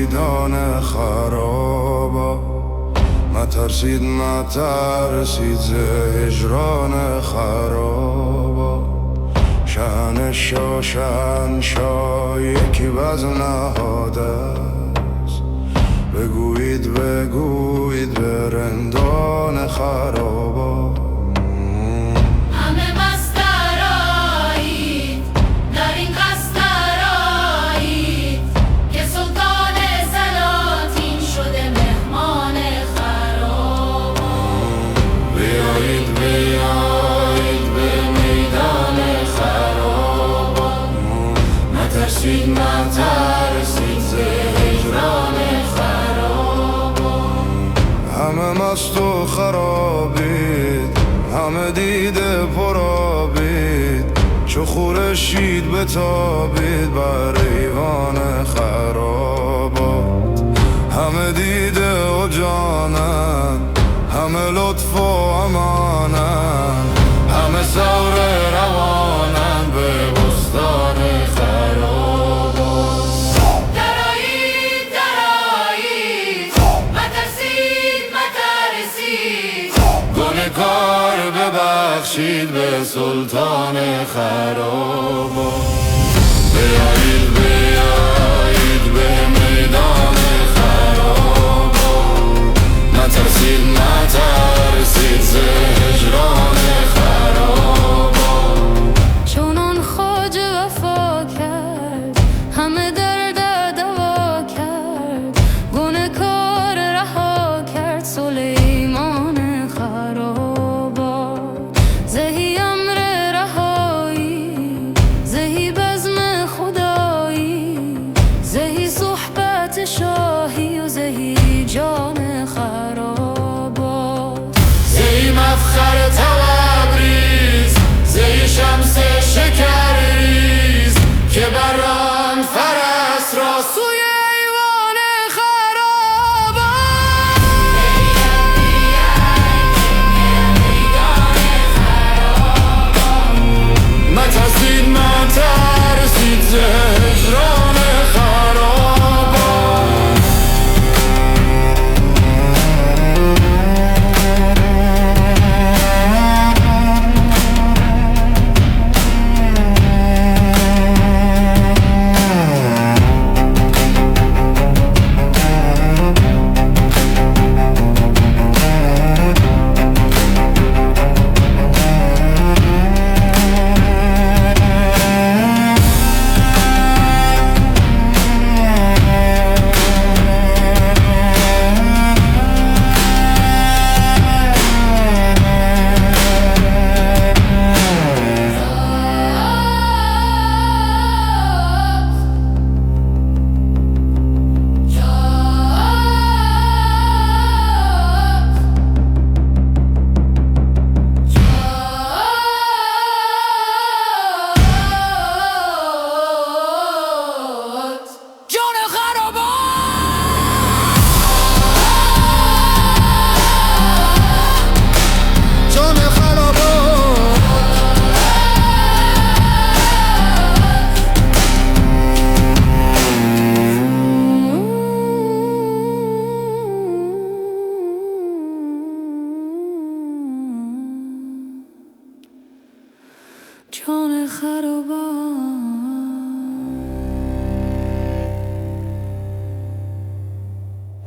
میدان خرابا. نترسید ز هجران خرابا. شهنشاه یکی باز نهاده است. بگویید به رندان خرابا. همه مست درآیید، در این قصد درآیید که سلطان سلاطین شده مهمان خرابا. بیایید به میدان خرابا. نترسید ز هجران خرابا. همه مست و خرابید، همه دیده پرابید، چو خورشید بتابید بر ایوان خرابات. همه دیده و جانن، همه لطف و امانن، همه ثور روانن به بستان خرابات. درآیید، مترسید، گنه‌کار ببخشید به سلطان خرابات. بیایید به میدان خرابات. نترسید ز هجران خرابات. چونان خواجه وفا کرد، همه درد دوا کرد، گنه‌کار رها کرد سلیمان خرابات. زهی امر رهایی، زهی بزم خدایی، زهی صحبت شاهی و زهی جان خرابات. زهی مفخر تبریز، زهی شمس شکرریز که بران فرس را سوی ایوان خرابات. نترسید ز هجران خرابات. جان خرابات.